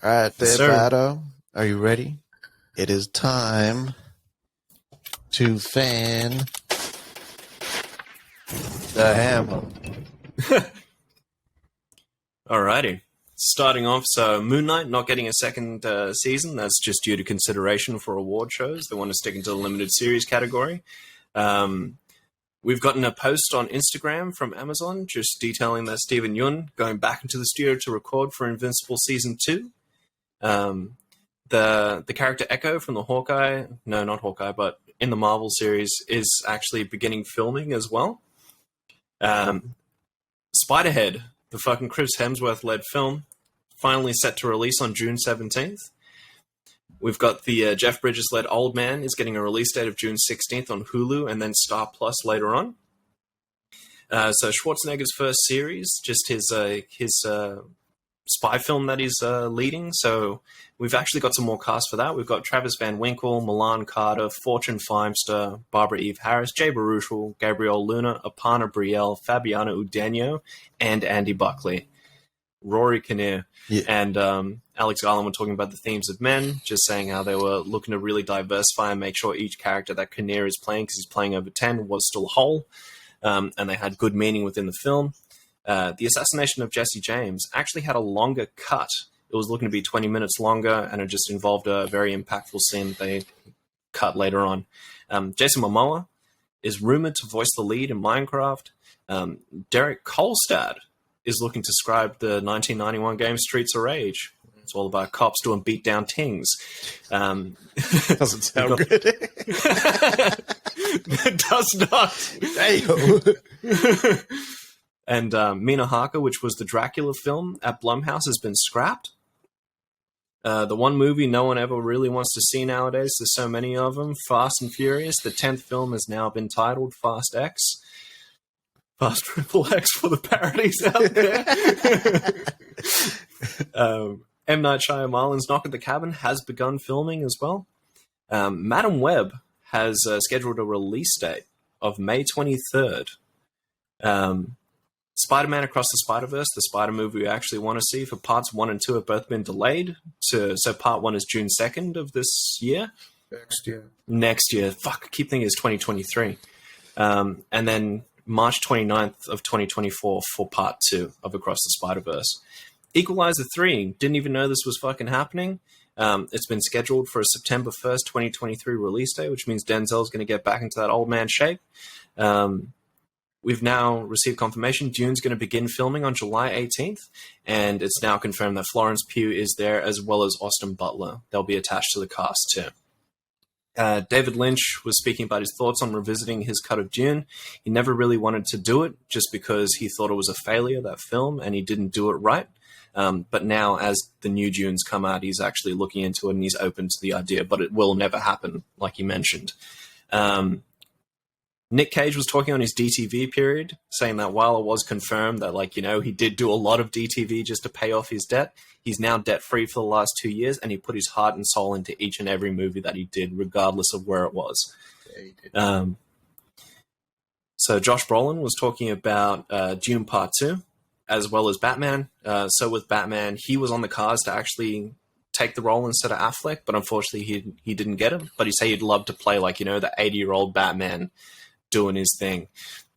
All right, there, sir. Bado. Are you ready? It is time to fan the hammer. Alrighty. Starting off, so Moon Knight not getting a second season. That's just due to consideration for award shows. They want to stick into the limited series category. We've gotten a post on Instagram from Amazon just detailing that Steven Yeun going back into the studio to record for Invincible Season 2. The character Echo from the Hawkeye, no, not Hawkeye, but in the Marvel series is actually beginning filming as well. Spiderhead, the fucking Chris Hemsworth-led film, finally set to release on June 17th. We've got the Jeff Bridges-led Old Man is getting a release date of June 16th on Hulu and then Star Plus later on. So Schwarzenegger's first series, just his spy film that he's leading. So we've actually got some more cast for that. We've got Travis Van Winkle, Milan Carter, Fortune Feimster, Barbara Eve Harris, Jay Baruchel, Gabrielle Luna, Aparna Brielle, Fabiana Udenio, and Andy Buckley. Rory Kinnear and Alex Garland were talking about the themes of men, just saying how they were looking to really diversify and make sure each character that Kinnear is playing, because he's playing over 10, was still whole, and they had good meaning within the film. The assassination of Jesse James actually had a longer cut. It was looking to be 20 minutes longer, and it just involved a very impactful scene that they cut later on. Jason Momoa is rumored to voice the lead in Minecraft. Derek Kolstad is looking to scribe the 1991 game Streets of Rage. It's all about cops doing beatdown tings. Doesn't sound good. It does not. Damn. And Mina Harker, which was the Dracula film at Blumhouse, has been scrapped. The one movie no one ever really wants to see nowadays, there's so many of them, Fast and Furious. The 10th film has now been titled Fast X. Fast Triple X for the parodies out there. M. Night Shyamalan's Knock at the Cabin has begun filming as well. Madam Web has scheduled a release date of May 23rd. Spider-Man Across the Spider-Verse, the Spider movie we actually want to see, for parts 1 and 2 have both been delayed. So part 1 is June 2nd of this year. Next year. Fuck, I keep thinking it's 2023. And then March 29th of 2024 for part 2 of Across the Spider-Verse. Equalizer 3, didn't even know this was fucking happening. It's been scheduled for a September 1st, 2023 release date, which means Denzel's going to get back into that old man shape. We've now received confirmation Dune's going to begin filming on July 18th, and it's now confirmed that Florence Pugh is there, as well as Austin Butler. They'll be attached to the cast too. David Lynch was speaking about his thoughts on revisiting his cut of Dune. He never really wanted to do it just because he thought it was a failure, that film, and he didn't do it right. But now, as the new Dunes come out, he's actually looking into it and he's open to the idea, but it will never happen, like he mentioned. Nick Cage was talking on his DTV period, saying that while it was confirmed that, he did do a lot of DTV just to pay off his debt, he's now debt-free for the last 2 years, and he put his heart and soul into each and every movie that he did, regardless of where it was. Yeah, he did. So Josh Brolin was talking about Dune Part 2, as well as Batman. So with Batman, he was on the cards to actually take the role instead of Affleck, but unfortunately he didn't get him. But he said he'd love to play, the 80-year-old Batman doing his thing.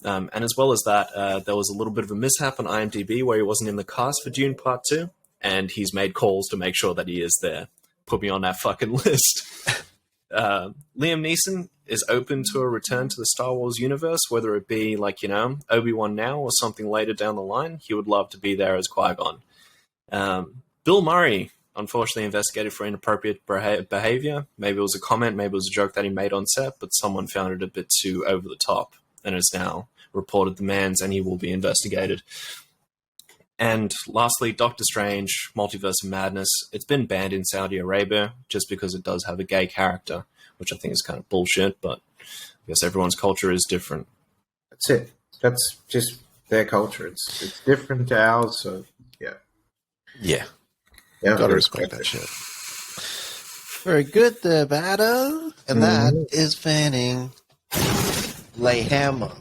And as well as that, there was a little bit of a mishap on IMDb where he wasn't in the cast for Dune Part 2, and he's made calls to make sure that he is there. Put me on that fucking list. Liam Neeson is open to a return to the Star Wars universe, whether it be, Obi-Wan now or something later down the line. He would love to be there as Qui-Gon. Bill Murray, unfortunately investigated for inappropriate behavior. Maybe it was a comment, maybe it was a joke that he made on set, but someone found it a bit too over the top and has now reported demands, and he will be investigated. And lastly, Doctor Strange, Multiverse of Madness. It's been banned in Saudi Arabia just because it does have a gay character, which I think is kind of bullshit, but I guess everyone's culture is different. That's it. That's just their culture. It's different to ours, so yeah. Yeah. Yeah, gotta respect that shit. Very good there, Bado. And that is fanning Lay Hammer.